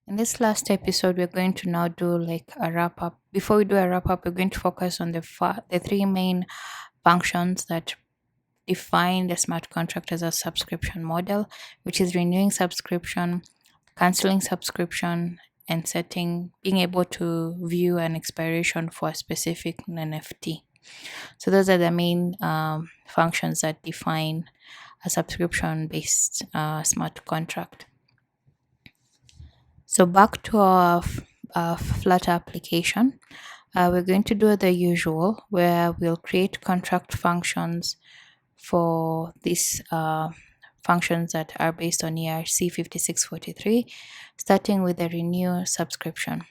In this last episode, we're going to now do like a wrap up. Before we do a wrap up, we're going to focus on the three main functions that define the smart contract as a subscription model, which is renewing subscription, canceling subscription, and being able to view an expiration for a specific NFT. So those are the main functions that define a subscription based smart contract. So back to our Flutter application, we're going to do the usual where we'll create contract functions for these functions that are based on ERC-5643, starting with the renew subscription.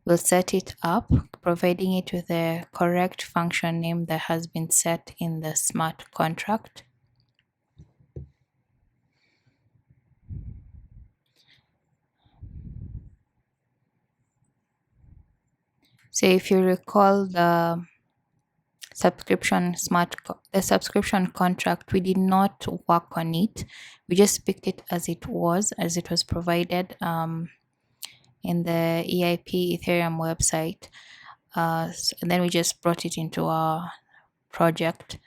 We'll set it up, providing it with the correct function name that has been set in the smart contract. So if you recall the subscription contract, we did not work on it. We just picked it as it was provided in the EIP Ethereum website. And then we just brought it into our project.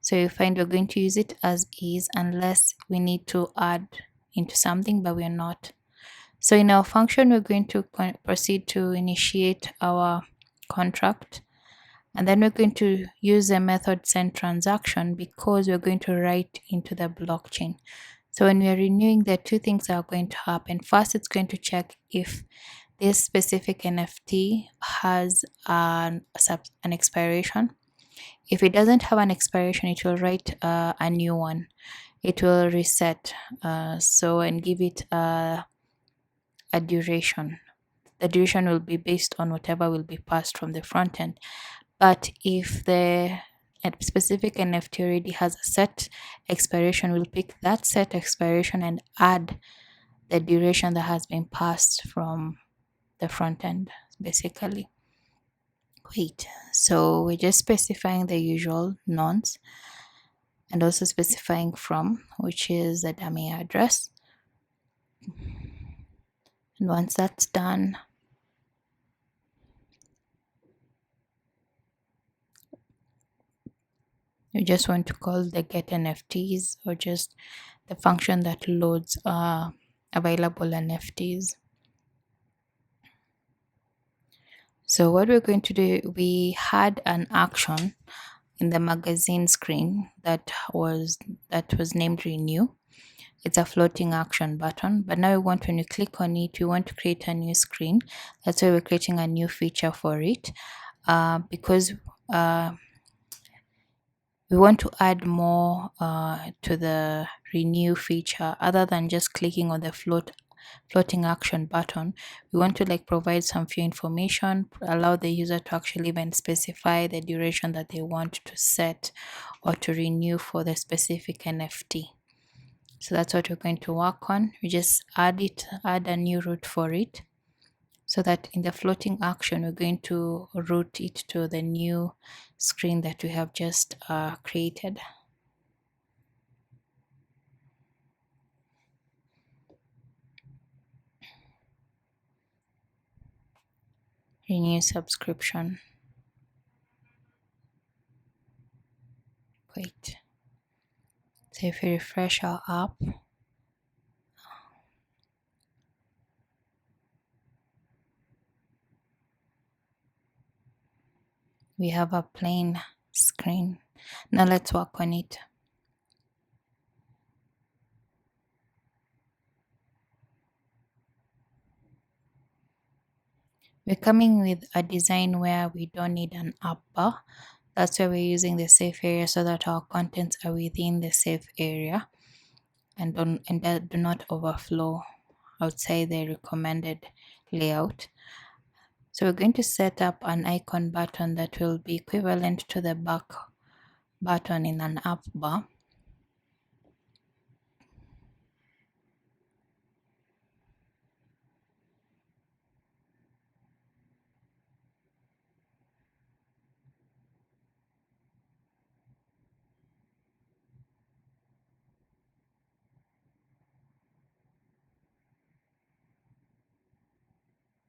So you find we're going to use it as is unless we need to add into something, but we're not. So in our function, we're going to proceed to initiate our contract. And then we're going to use the method send transaction because we're going to write into the blockchain. So when we are renewing, there are two things that are going to happen. First, it's going to check if this specific NFT has an expiration. If it doesn't have an expiration, it will write a new one. It will reset and give it a duration. The duration will be based on whatever will be passed from the front end. But if the specific NFT already has a set expiration, we'll pick that set expiration and add the duration that has been passed from the front end, basically. So we're just specifying the usual nonce and also specifying from, which is the dummy address. And once that's done, you just want to call the get NFTs or just the function that loads available NFTs. So what we're going to do, we had an action in the magazine screen that was named renew. It's a floating action button, but now when you click on it, we want to create a new screen. That's why we're creating a new feature for it, because we want to add more to the renew feature other than just clicking on the floating action button. We want to provide some few information, allow the user to actually even specify the duration that they want to set or to renew for the specific NFT. So that's what we're going to work on. We just add a new route for it, so that in the floating action, we're going to route it to the new screen that we have just created. Renew subscription. Wait. So if we refresh our app, we have a plain screen. Now let's work on it. We're coming with a design where we don't need an app bar. That's why we're using the safe area, so that our contents are within the safe area and that do not overflow outside the recommended layout. So we're going to set up an icon button that will be equivalent to the back button in an app bar.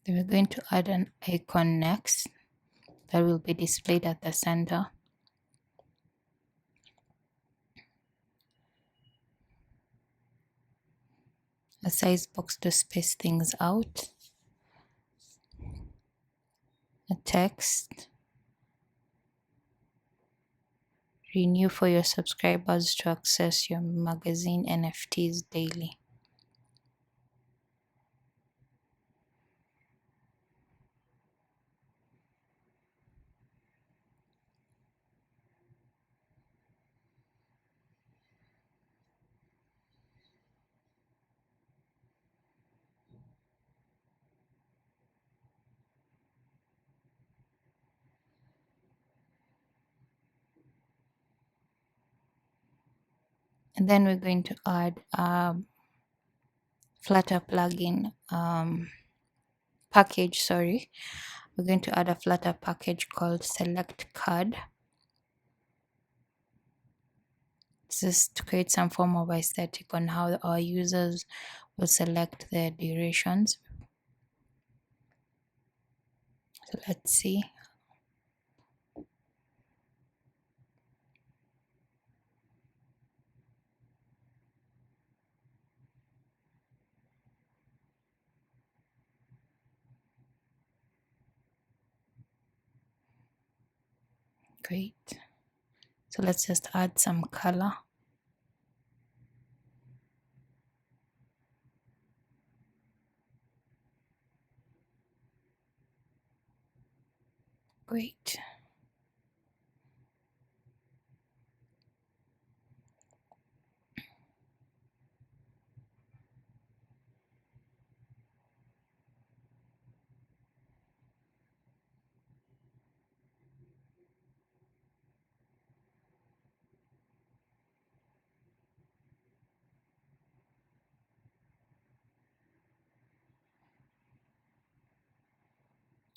Then we're going to add an icon next that will be displayed at the center. A size box to space things out. A text. Renew for your subscribers to access your magazine NFTs daily. And then we're going to add Flutter plugin package. Sorry, we're going to add a Flutter package called Select Card. This is to create some form of aesthetic on how our users will select their durations. So let's see. Great. So let's just add some color. Great.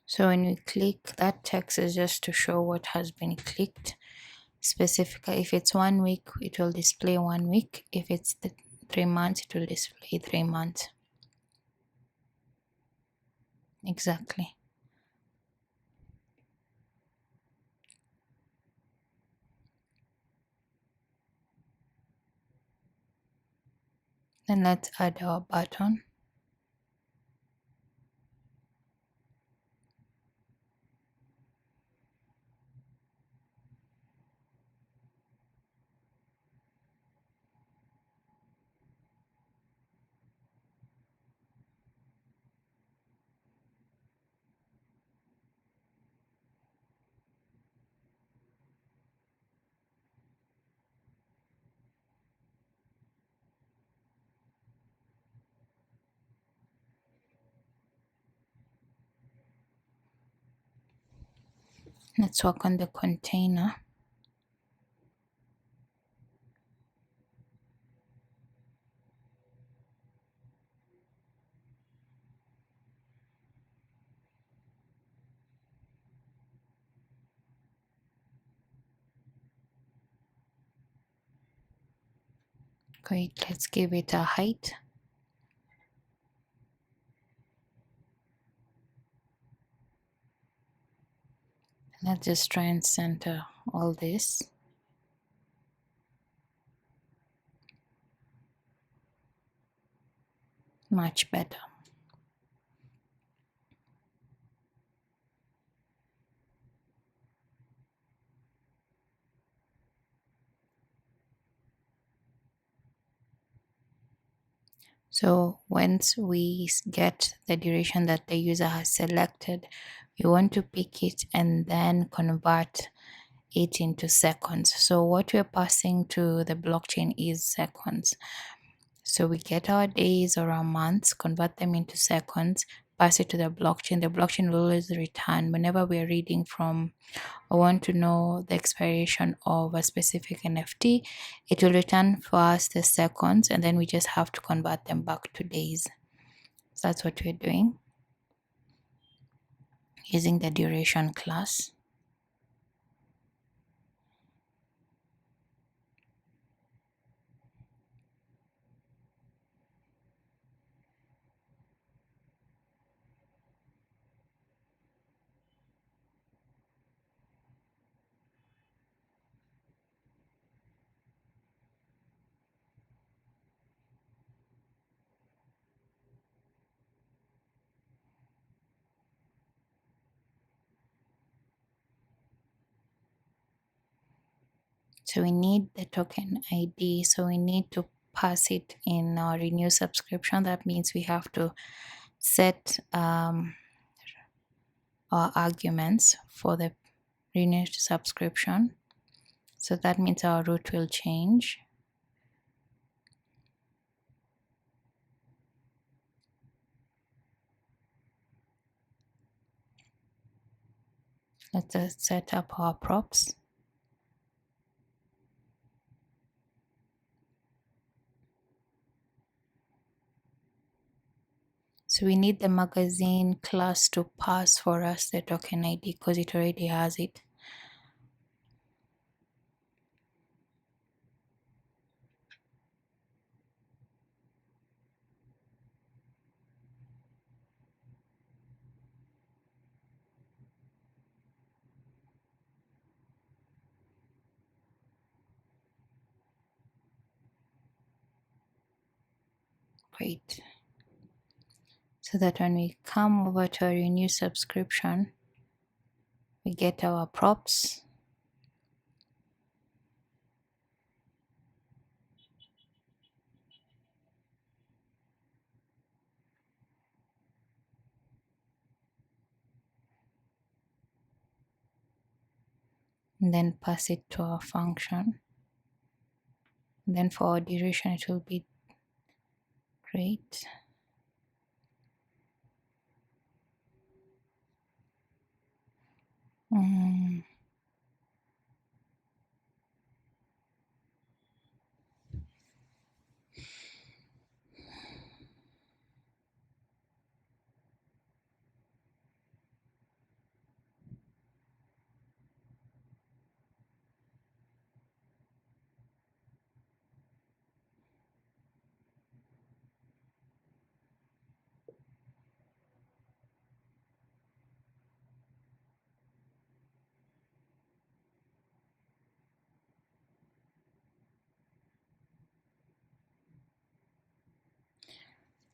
So when we click, that text is just to show what has been clicked. Specifically, if it's 1 week, it will display 1 week. If it's 3 months, it will display 3 months. Exactly. Then let's add our button. Let's work on the container. Great, let's give it a height. Let's just try and center all this. Much better. So once we get the duration that the user has selected, we want to pick it and then convert it into seconds. So what we're passing to the blockchain is seconds. So we get our days or our months, convert them into seconds, pass it to the blockchain. The blockchain will always return whenever we're reading from or want to know the expiration of a specific NFT. It will return for us the seconds, and then we just have to convert them back to days. So that's what we're doing using the duration class. So we need the token ID. So we need to pass it in our renew subscription. That means we have to set our arguments for the renew subscription. So that means our root will change. Let's set up our props. So we need the magazine class to pass for us the token ID because it already has it. Great. So that when we come over to our renew subscription, we get our props. And then pass it to our function. And then for our duration, it will be great.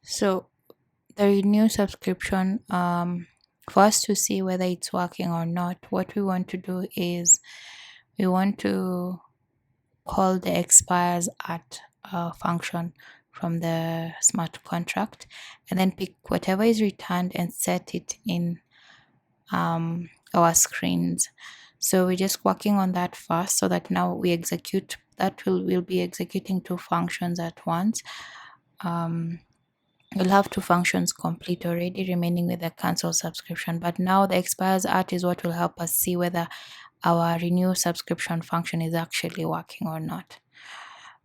So the renew subscription, for us to see whether it's working or not, what we want to do is we want to call the expires at function from the smart contract, and then pick whatever is returned and set it in our screens. So we're just working on that first so that now we execute that. We'll be executing two functions at once. We'll have two functions complete already, remaining with the cancel subscription. But now the expires at is what will help us see whether our renew subscription function is actually working or not.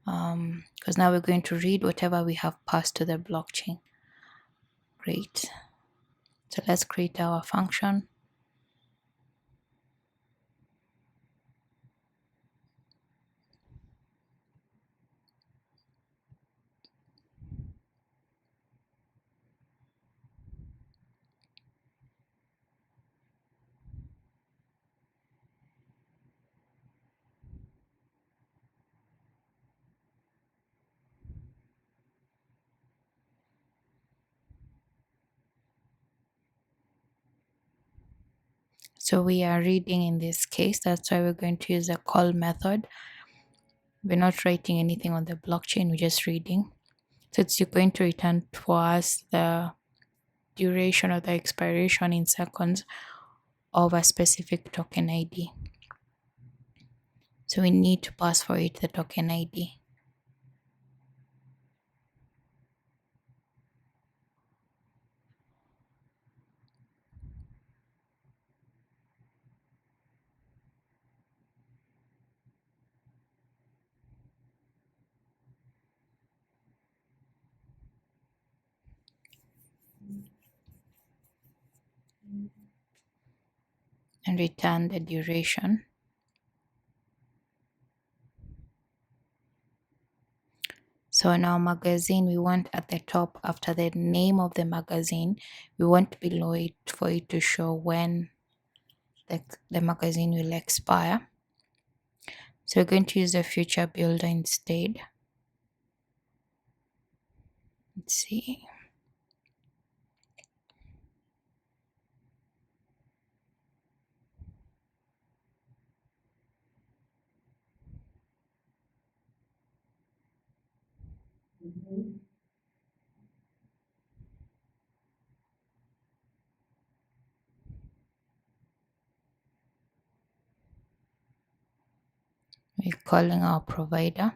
Because now we're going to read whatever we have passed to the blockchain. Great. So let's create our function. So we are reading in this case. That's why we're going to use a call method. We're not writing anything on the blockchain, we're just reading. So it's going to return for us the duration or the expiration in seconds of a specific token ID. So we need to pass for it the token ID. And return the duration. So in our magazine, we want at the top, after the name of the magazine, we want below it for it to show when the magazine will expire. So we're going to use the future builder instead. Let's see. We're calling our provider.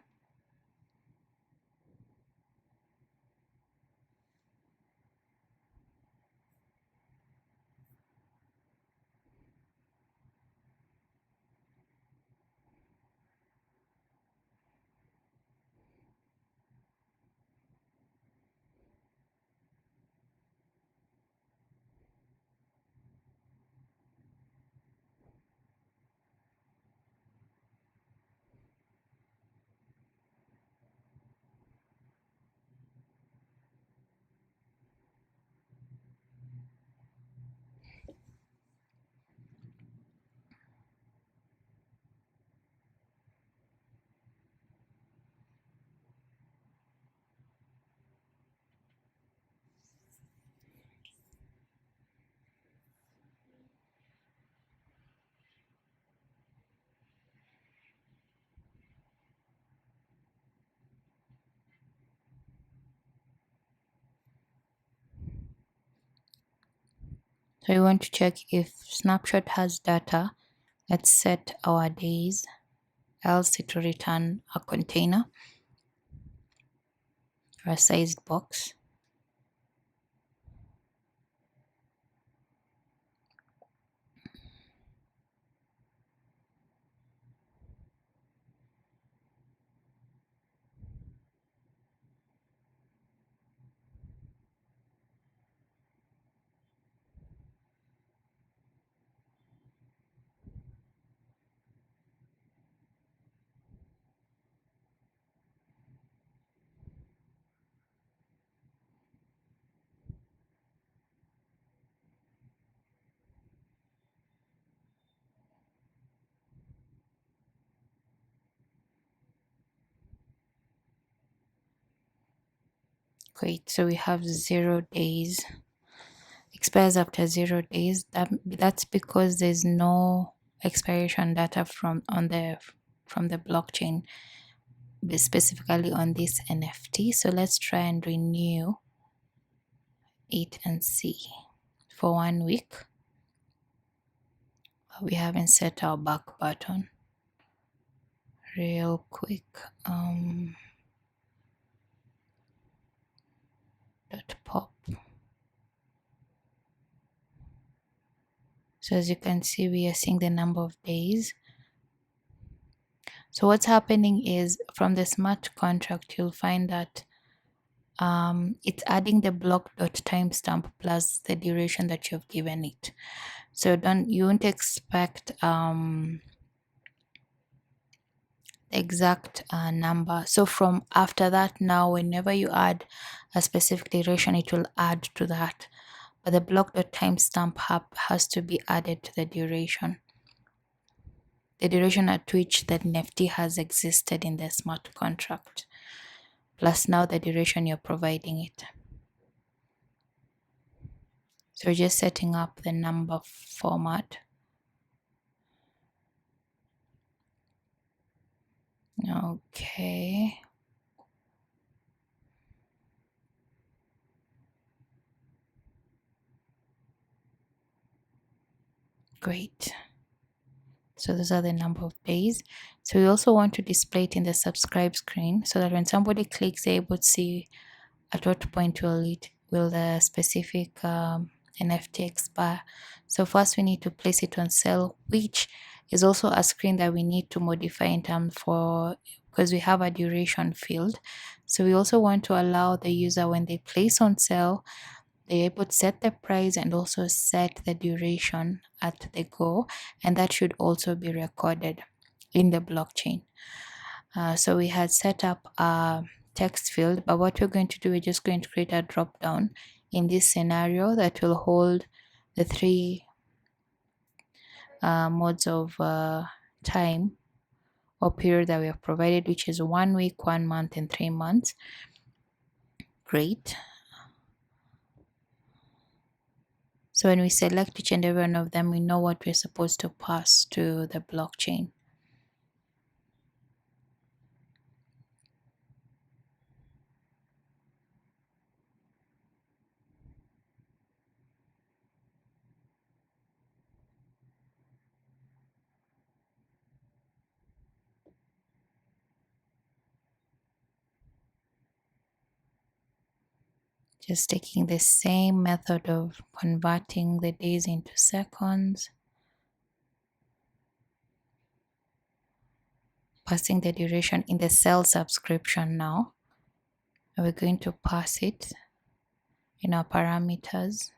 So we want to check if snapshot has data. Let's set our days, else it will return a container or a sized box. Great, so we have 0 days, expires after 0 days. That's because there's no expiration data from the blockchain, specifically on this NFT. So let's try and renew it and see. For 1 week, we haven't set our back button. Real quick, .pop. So as you can see, we are seeing the number of days. So what's happening is from the smart contract, you'll find that it's adding the block.timestamp plus the duration that you've given it. So you won't expect the exact number. So from after that, now whenever you add a specific duration, it will add to that. But the block.timestamp has to be added to the duration at which the NFT has existed in the smart contract, plus now the duration you're providing it. So we're just setting up the number format. Okay. Great. So those are the number of days. So we also want to display it in the subscribe screen so that when somebody clicks, they're able to see at what point will the specific NFT expire. So first we need to place it on sale, which is also a screen that we need to modify in terms because we have a duration field. So we also want to allow the user, when they place on sale, they're able to set the price and also set the duration at the go, and that should also be recorded in the blockchain. So we had set up a text field, but what we're going to do, we're just going to create a drop down in this scenario that will hold the 3 modes of time or period that we have provided, which is 1 week, 1 month, and 3 months. Great. So when we select each and every one of them, we know what we're supposed to pass to the blockchain. Just taking the same method of converting the days into seconds, passing the duration in the cell subscription now. And we're going to pass it in our parameters.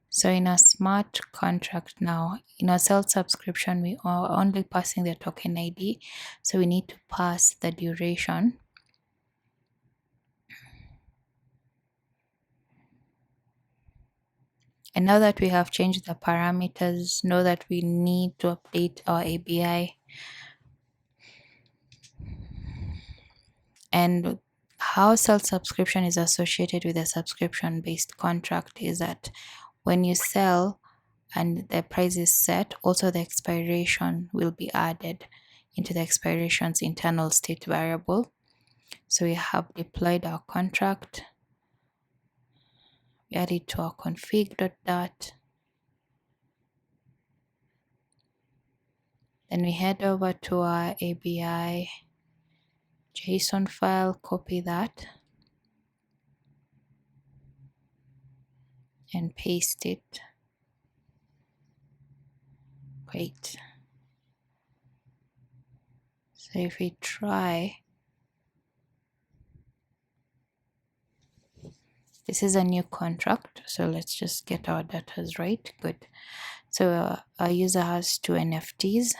So in our smart contract now, in our cell subscription, we are only passing the token ID. So we need to pass the duration. And now that we have changed the parameters, know that we need to update our ABI. And how cell subscription is associated with a subscription-based contract is that when you sell and the price is set, also the expiration will be added into the expiration's internal state variable. So we have deployed our contract. We add it to our config.dat. Then we head over to our ABI JSON file, copy that, and paste it. Great. So if we try, this is a new contract. So let's just get our data right. Good. So our user has 2 NFTs.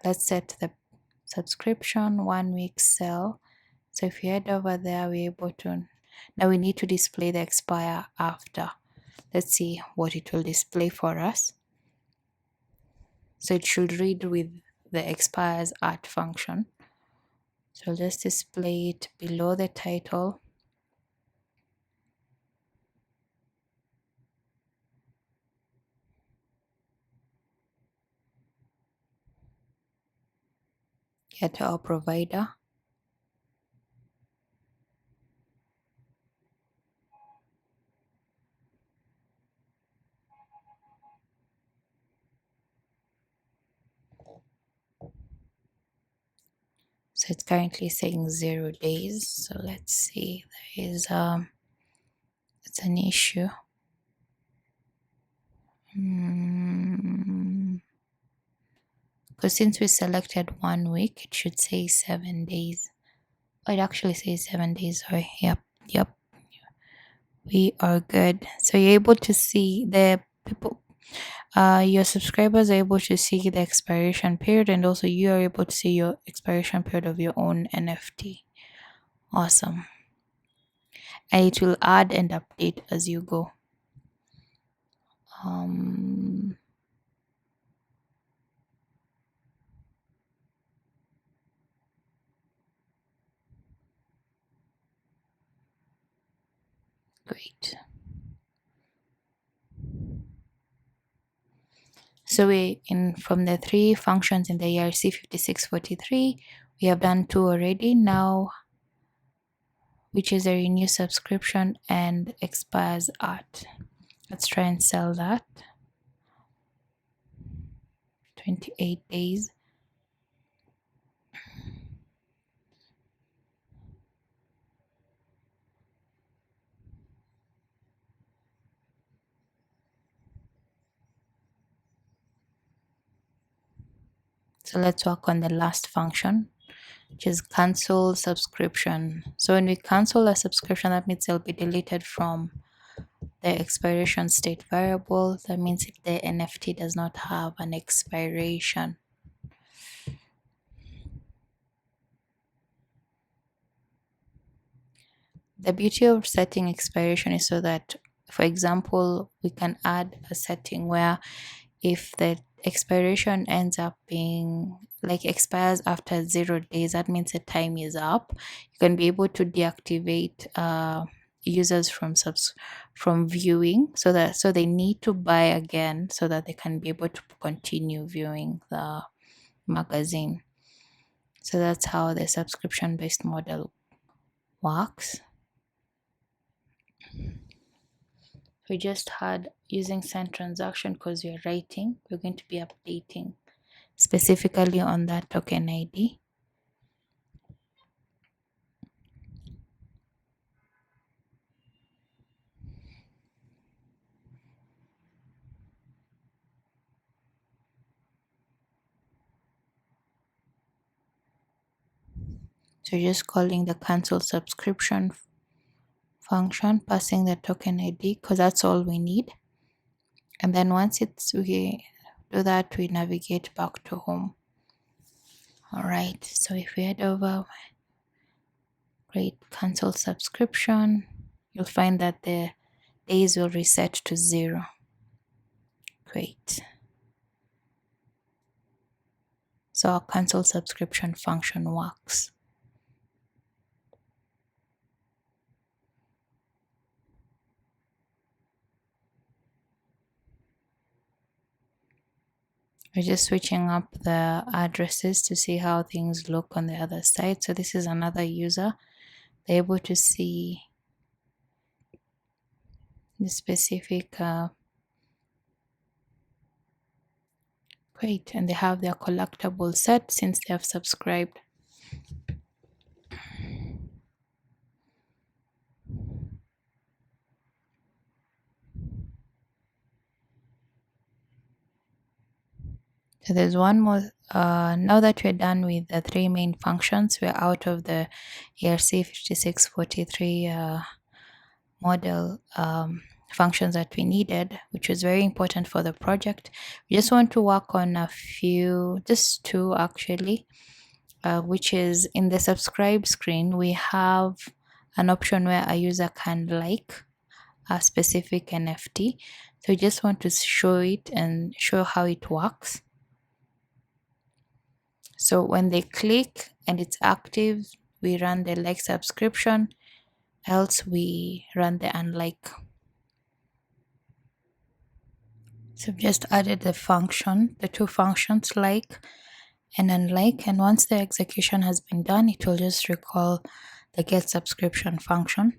Let's set the subscription 1 week sell. So if you head over there, we're able to, now we need to display the expire after. Let's see what it will display for us. So it should read with the expires at function. So let's display it below the title. Get our provider. So it's currently saying 0 days. So let's see, there is it's an issue. Because since we selected 1 week, it should say 7 days. Oh, it actually says 7 days. Sorry. Yep. We are good. So you're able to see the people. Your subscribers are able to see the expiration period, and also you are able to see your expiration period of your own NFT. Awesome. And it will add and update as you go. Great. So from the 3 functions in the ERC-5643, we have done 2 already. Now, which is a renew subscription and expires at. Let's try and sell that. 28 days. So let's work on the last function, which is cancel subscription. So when we cancel a subscription, that means it'll be deleted from the expiration state variable. That means if the NFT does not have an expiration. The beauty of setting expiration is so that, for example, we can add a setting where if the expiration ends up being like expires after 0 days, that means the time is up. You can be able to deactivate users from viewing, so they need to buy again so that they can be able to continue viewing the magazine. So that's how the subscription-based model works. We just had using send transaction because we're writing. We're going to be updating specifically on that token ID. So just calling the cancel subscription function, passing the token ID because that's all we need. And then once we do that, we navigate back to home. All right, so if we head over, great, cancel subscription, you'll find that the days will reset to 0. Great. So our cancel subscription function works. We're just switching up the addresses to see how things look on the other side. So this is another user. They're able to see the specific great, and they have their collectible set since they have subscribed. So there's one more. Now that we're done with the 3 main functions, we're out of the ERC-5643 model functions that we needed, which was very important for the project. We just want to work on a few, just 2 actually, which is in the subscribe screen. We have an option where a user can like a specific NFT. So we just want to show it and show how it works. So when they click and it's active, we run the like subscription, else we run the unlike. So I've just added the 2 functions, like and unlike, and once the execution has been done, it will just recall the get subscription function.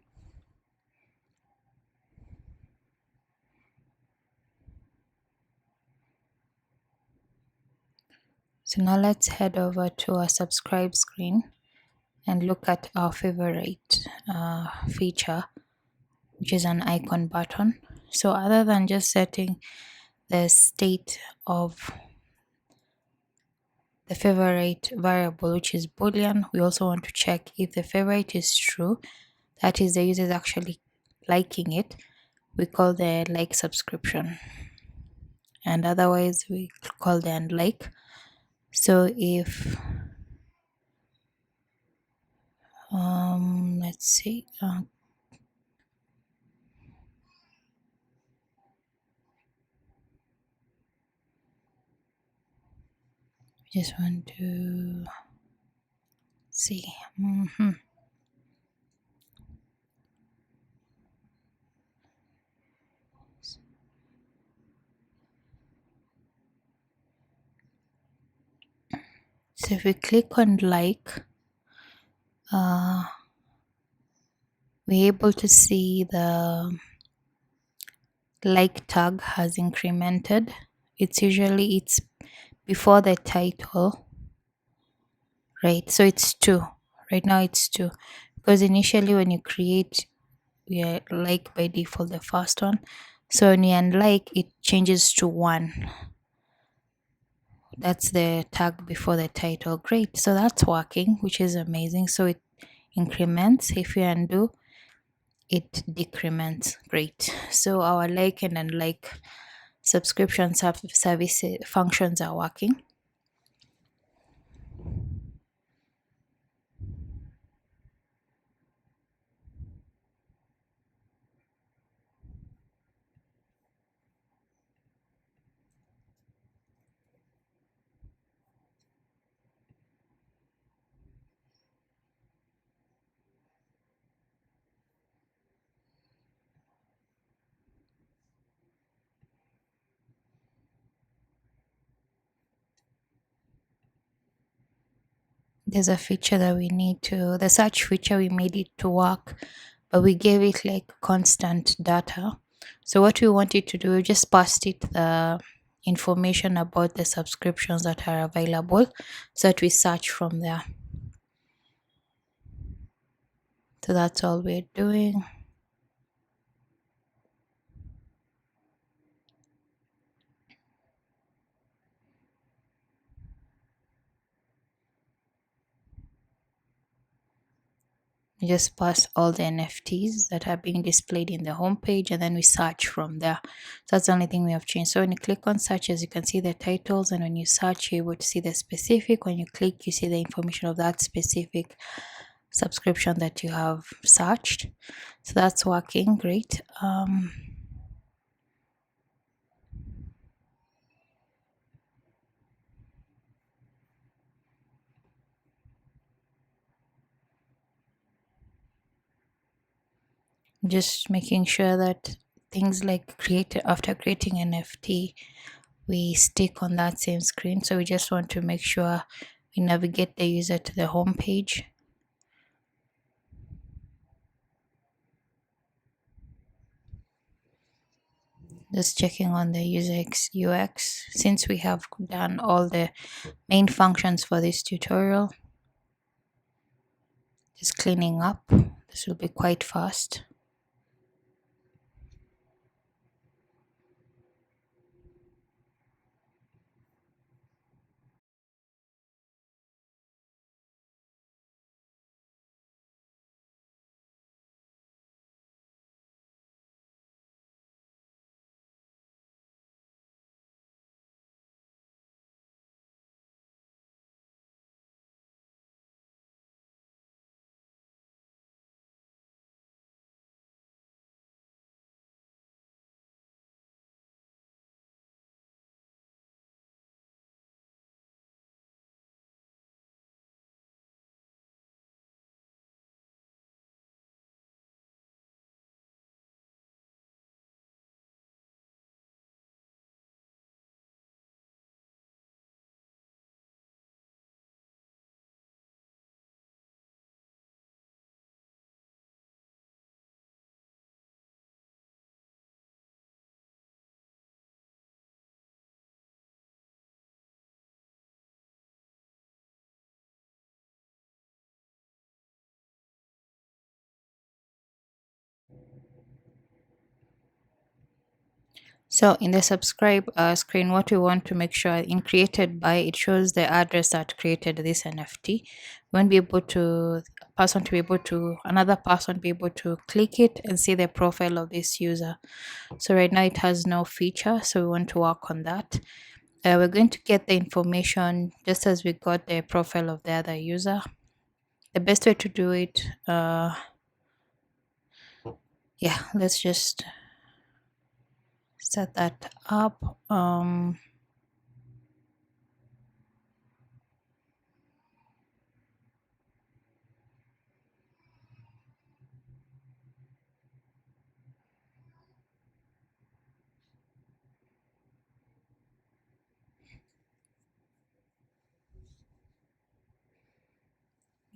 So now let's head over to our subscribe screen and look at our favorite feature, which is an icon button. So other than just setting the state of the favorite variable, which is boolean, we also want to check if the favorite is true, that is the user is actually liking it, we call the like subscription, and otherwise we call the unlike. So if let's see, just want to see. So if we click on like, we're able to see the like tag has incremented. It's before the title, right? So it's 2. Right now it's 2, because initially when you create, we are like by default the first one. So when you unlike, it changes to 1. That's the tag before the title. Great. So that's working, which is amazing. So it increments. If you undo, it decrements. Great. So our like and unlike subscription service functions are working. There's a feature that the search feature, we made it to work, but we gave it like constant data. So what we wanted to do, we just passed it the information about the subscriptions that are available so that we search from there. So that's all we're doing. We just pass all the NFTs that are being displayed in the homepage, and then we search from there. So that's the only thing we have changed. So when you click on search, as you can see the titles, and when you search, you're able to see the specific. When you click, you see the information of that specific subscription that you have searched. So that's working great. Just making sure that things like after creating NFT, we stick on that same screen. So we just want to make sure we navigate the user to the home page. Just checking on the user UX. Since we have done all the main functions for this tutorial, just cleaning up. This will be quite fast. So in the subscribe screen, what we want to make sure in created by, it shows the address that created this NFT. We won't be able to another person be able to click it and see the profile of this user. So right now it has no feature, so we want to work on that. We're going to get the information just as we got the profile of the other user. The best way to do it, yeah, let's just set that up. I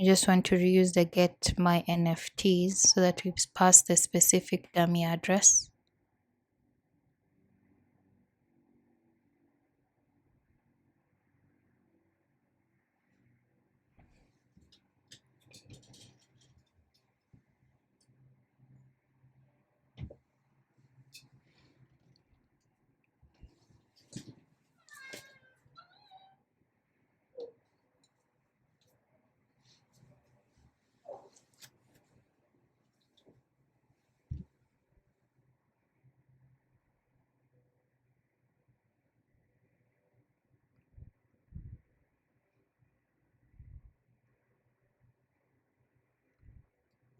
just want to reuse the get my NFTs so that we pass the specific dummy address.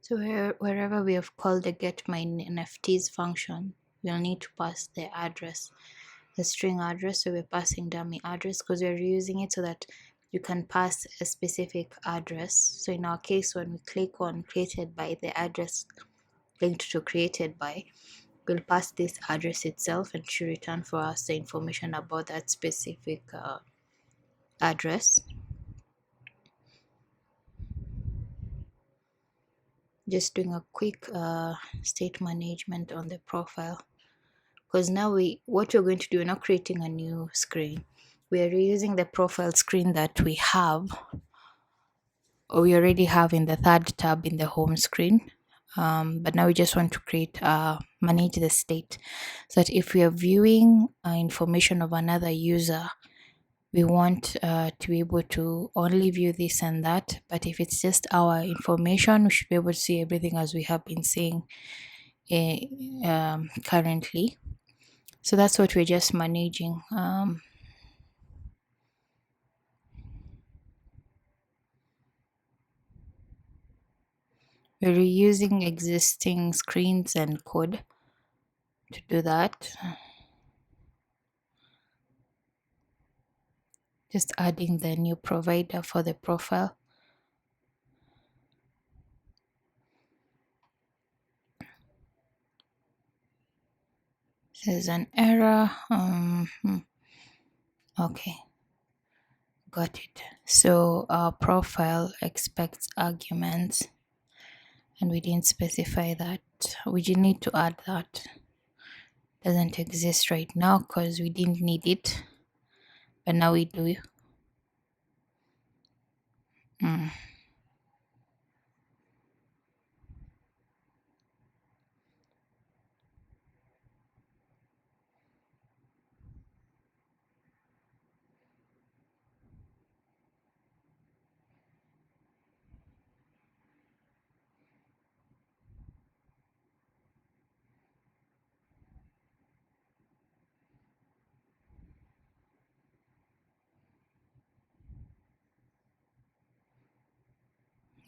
So wherever we have called the get my NFTs function, we'll need to pass the address, the string address. So we're passing dummy address because we're reusing it so that you can pass a specific address. So in our case, when we click on created by, the address linked to created by, we'll pass this address itself and should return for us the information about that specific address. Just doing a quick state management on the profile, because now what we're going to do, we're not creating a new screen, we are reusing the profile screen that we already have in the third tab in the home screen. But now we just want to create manage the state so that if we are viewing information of another user, we want to be able to only view this and that. But if it's just our information, we should be able to see everything as we have been seeing currently. So that's what we're just managing. We're reusing existing screens and code to do that. Just adding the new provider for the profile. There's an error. Okay, got it. So our profile expects arguments, and we didn't specify that. We did need to add that. Doesn't exist right now because we didn't need it, but now we do.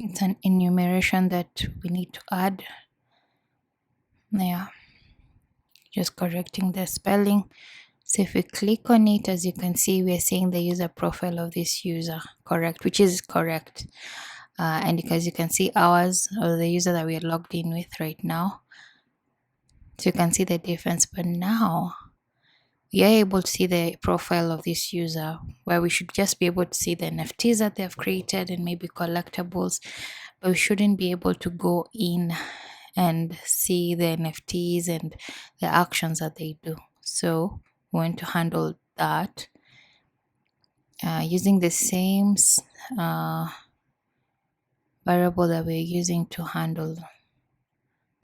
It's an enumeration that we need to add. Yeah, just correcting the spelling. So if we click on it, as you can see, we're seeing the user profile of this user, correct, which is correct. And because you can see ours, or the user that we are logged in with right now, so you can see the difference. But now we are able to see the profile of this user, where we should just be able to see the NFTs that they have created and maybe collectibles, but we shouldn't be able to go in and see the NFTs and the actions that they do. So we want to handle that using the same variable that we're using to handle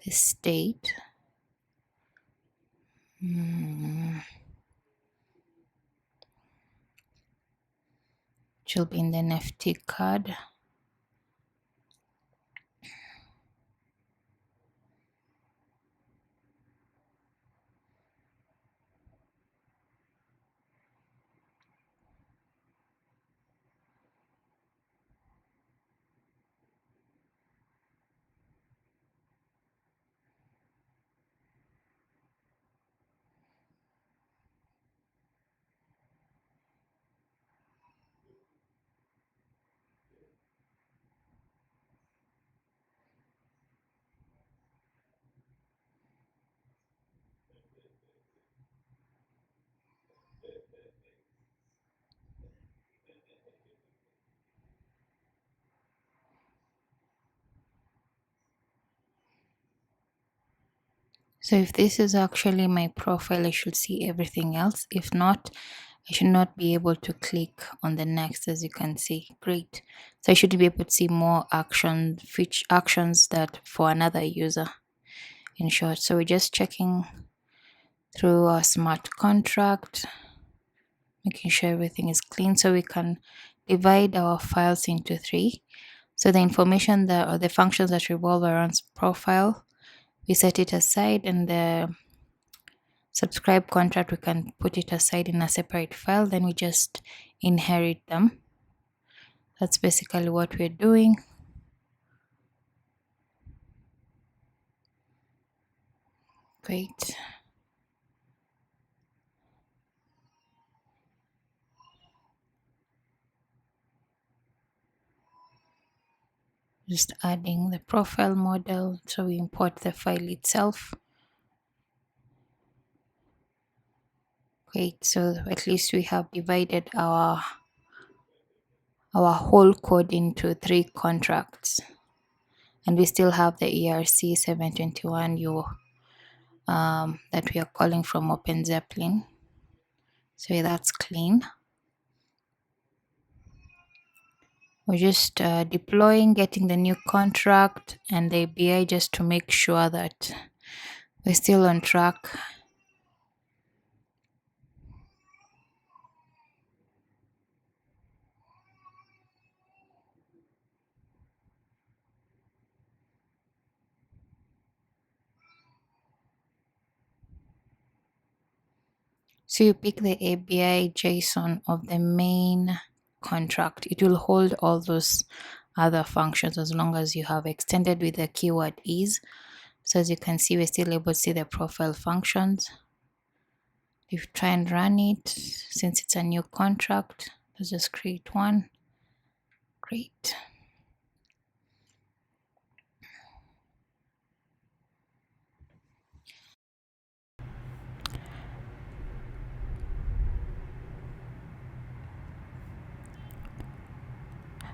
the state. Which will be in the NFT card. So if this is actually my profile, I should see everything else. If not, I should not be able to click on the next, as you can see. Great. So I should be able to see more actions that for another user, in short. So we're just checking through our smart contract, making sure everything is clean, so we can divide our files into 3. So the information that, or the functions that revolve around profile, we set it aside, and the subscribe contract, we can put it aside in a separate file, then we just inherit them. That's basically what we're doing. Great. Just adding the profile model, so we import the file itself. Great, so at least we have divided our whole code into 3 contracts, and we still have the ERC-5721 that we are calling from OpenZeppelin. So that's clean. We're just deploying, getting the new contract and the API, just to make sure that we're still on track. So you pick the API JSON of the main contract. It will hold all those other functions as long as you have extended with the keyword is. So as you can see, we're still able to see the profile functions. If you try and run it, since it's a new contract, let's just create one. Great.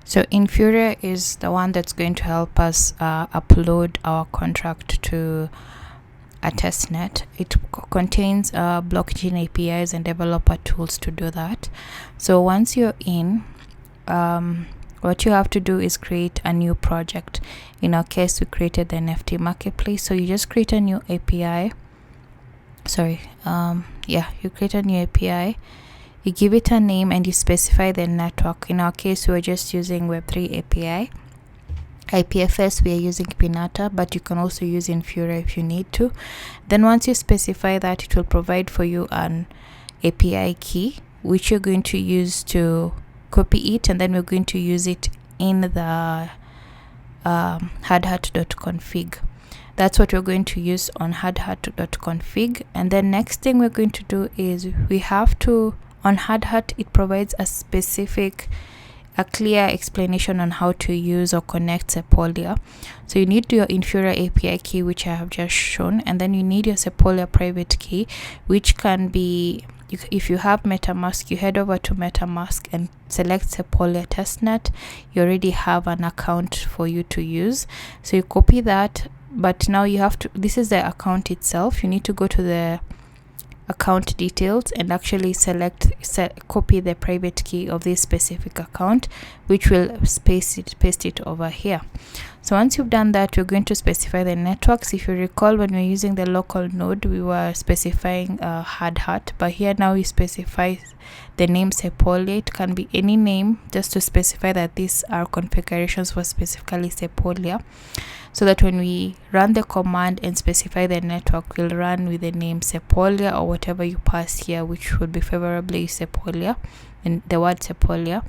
So Infura is the one that's going to help us upload our contract to a testnet. It contains blockchain APIs and developer tools to do that. So once you're in, what you have to do is create a new project. In our case, we created the NFT marketplace. So you just create a new API. You create a new API. You give it a name and you specify the network. In our case, we are just using Web3 API. IPFS, we are using Pinata, but you can also use Infura if you need to. Then once you specify that, it will provide for you an API key, which you're going to use to copy it, and then we're going to use it in the hardhat.config. That's what we're going to use on hardhat.config. And then next thing we're going to do is we have to, on hardhat, it provides a clear explanation on how to use or connect Sepolia. So you need your Infura API key, which I have just shown, and then you need your Sepolia private key, which can be, if you have MetaMask, you head over to MetaMask and select Sepolia testnet. You already have an account for you to use, so you copy that. But now you have to, this is the account itself. You need to go to the account details and actually copy the private key of this specific account, which will paste it over here. So once you've done that, you're going to specify the networks. If you recall, when we're using the local node, we were specifying hardhat, but here now we specify the name Sepolia. It can be any name, just to specify that these are configurations for specifically Sepolia, so that when we run the command and specify the network, we'll run with the name Sepolia or whatever you pass here, which would be favorably Sepolia, and the word Sepolia.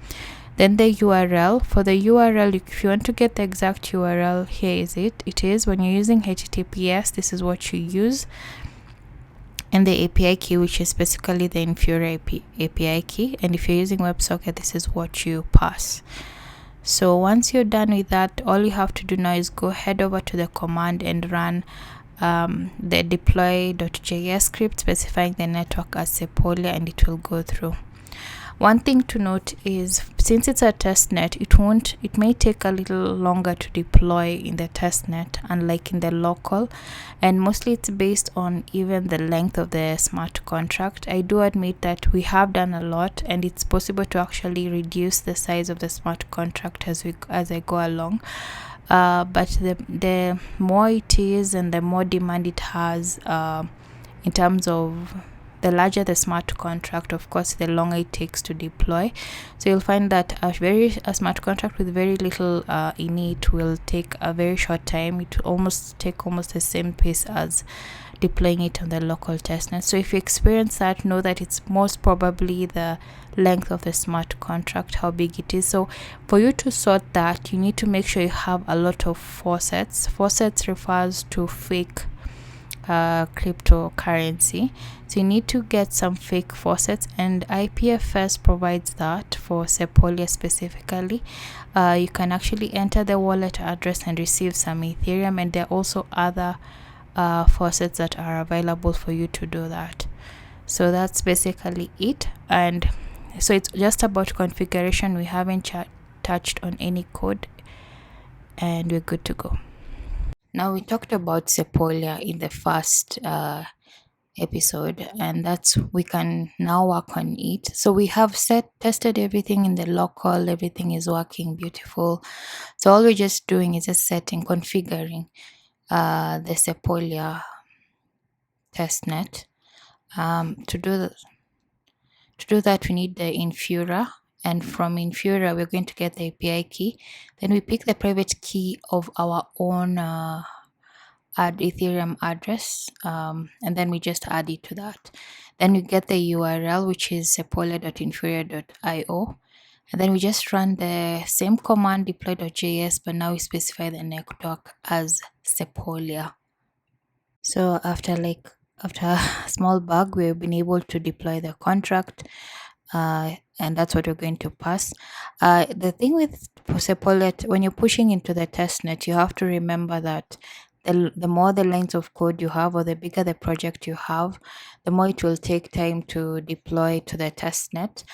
Then the URL. For the URL, if you want to get the exact URL, here is it is when you're using HTTPS, this is what you use, and the API key, which is basically the Infura API key, and if you're using WebSocket, this is what you pass. So once you're done with that, all you have to do now is go head over to the command and run the deploy.js script specifying the network as Sepolia, and it will go through. One thing to note is, since it's a testnet, it may take a little longer to deploy in the testnet, unlike in the local, and mostly it's based on even the length of the smart contract. I do admit that we have done a lot, and it's possible to actually reduce the size of the smart contract as I go along. But the more it is and the more demand it has, in terms of the larger the smart contract, of course, the longer it takes to deploy. So you'll find that a smart contract with very little in it will take a very short time. It will take the same pace as deploying it on the local testnet. So if you experience that, know that it's most probably the length of the smart contract, how big it is. So for you to sort that, you need to make sure you have a lot of faucets. Faucets refers to fake cryptocurrency, so you need to get some fake faucets, and IPFS provides that for Sepolia specifically. You can actually enter the wallet address and receive some Ethereum, and there are also other faucets that are available for you to do that. So that's basically it, and so it's just about configuration. We haven't touched on any code, and we're good to go. Now, we talked about Sepolia in the first episode, and we can now work on it. So we have tested everything in the local, everything is working beautiful. So all we're just doing is just configuring the Sepolia testnet. To do that, we need the Infura, and from Infura, we're going to get the API key. Then we pick the private key of our own add Ethereum address, and then we just add it to that. Then you get the URL, which is sepolia.infura.io. And then we just run the same command deploy.js, but now we specify the network as Sepolia. So after a small bug, we've been able to deploy the contract, and that's what we're going to pass. The thing with Sepolia, when you're pushing into the testnet, you have to remember that the more the lines of code you have, or the bigger the project you have, the more it will take time to deploy to the testnet.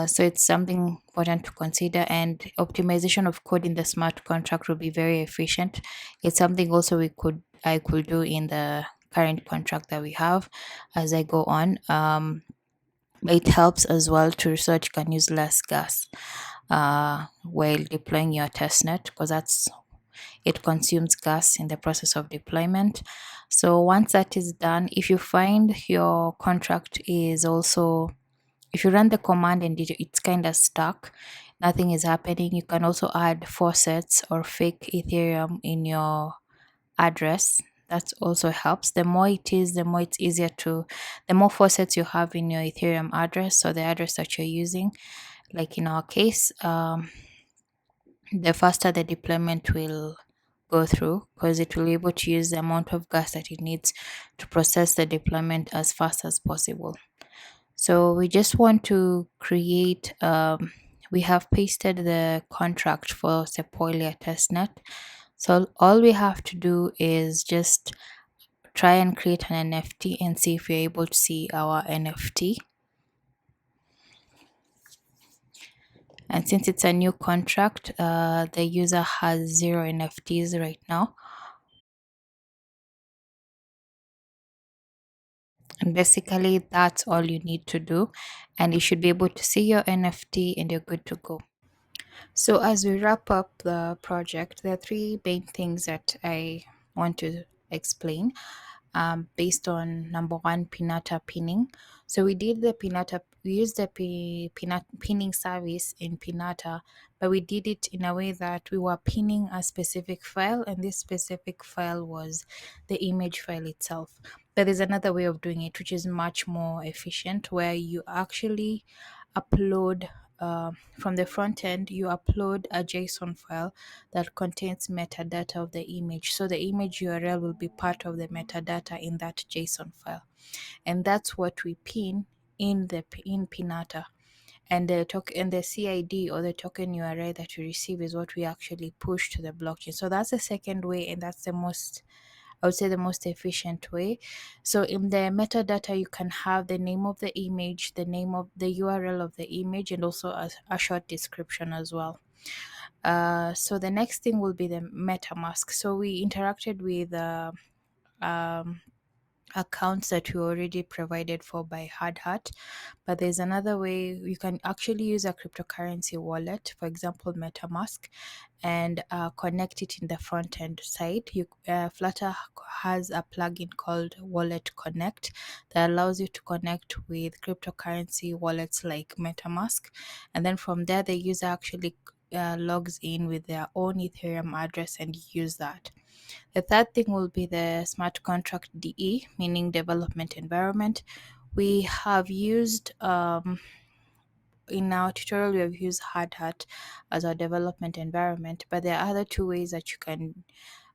So it's something important to consider, and optimization of code in the smart contract will be very efficient. It's something also I could do in the current contract that we have as I go on. It helps as well to research can use less gas while deploying your testnet, because it consumes gas in the process of deployment. So once that is done, if you find your contract is also, if you run the command and it's kind of stuck, nothing is happening, you can also add faucets or fake Ethereum in your address. That also helps. The more it is, the more it's easier to, the more faucets you have in your Ethereum address, or the address that you're using, like in our case, the faster the deployment will go through, because it will be able to use the amount of gas that it needs to process the deployment as fast as possible. So we just want to create, we have pasted the contract for Sepolia testnet. So all we have to do is just try and create an NFT and see if we're able to see our NFT. And since it's a new contract, the user has 0 NFTs right now. And basically, that's all you need to do. And you should be able to see your NFT and you're good to go. So, as we wrap up the project, there are three main things that I want to explain, based on number one, Pinata pinning. So we did the Pinata, we used the Pinata pinning service in Pinata, but we did it in a way that we were pinning a specific file, and this specific file was the image file itself. But there's another way of doing it, which is much more efficient, where you actually upload, from the front end, you upload a JSON file that contains metadata of the image. So the image URL will be part of the metadata in that JSON file, and that's what we pin in Pinata. And the CID, or the token URL that we receive, is what we actually push to the blockchain. So that's the second way, and that's the most, I would say, the most efficient way. So in the metadata, you can have the name of the image, the name of the URL of the image, and also a short description as well. So the next thing will be the MetaMask. So we interacted with um, accounts that we already provided for by Hardhat, but there's another way you can actually use a cryptocurrency wallet, for example MetaMask, and connect it in the front end side. Flutter has a plugin called Wallet Connect that allows you to connect with cryptocurrency wallets like MetaMask, and then from there the user actually logs in with their own Ethereum address and use that. The third thing will be the smart contract DE, meaning development environment. We have used, in our tutorial, we have used Hardhat as our development environment, but there are other two ways that you can,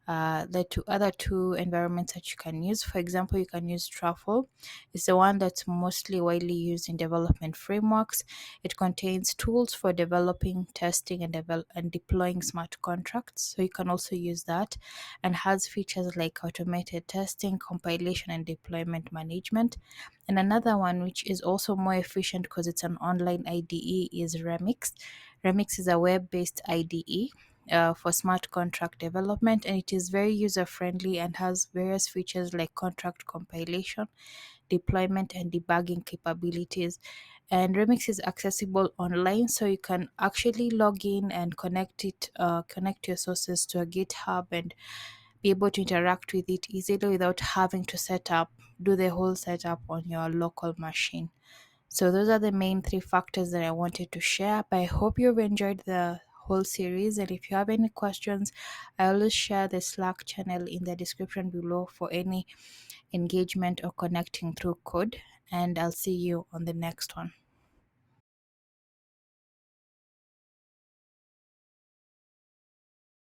other two environments that you can use. For example, you can use Truffle. It's the one that's mostly widely used in development frameworks. It contains tools for developing, testing, and deploying smart contracts. So you can also use that, and has features like automated testing, compilation, and deployment management. And another one, which is also more efficient because it's an online IDE, is Remix. Remix is a web-based IDE for smart contract development, and it is very user friendly and has various features like contract compilation, deployment, and debugging capabilities. And Remix is accessible online, so you can actually log in and connect your sources to a GitHub and be able to interact with it easily without having to do the whole setup on your local machine. So those are the main three factors that I wanted to share. But I hope you've enjoyed the whole series. And if you have any questions, I always share the Slack channel in the description below for any engagement or connecting through code. And I'll see you on the next one.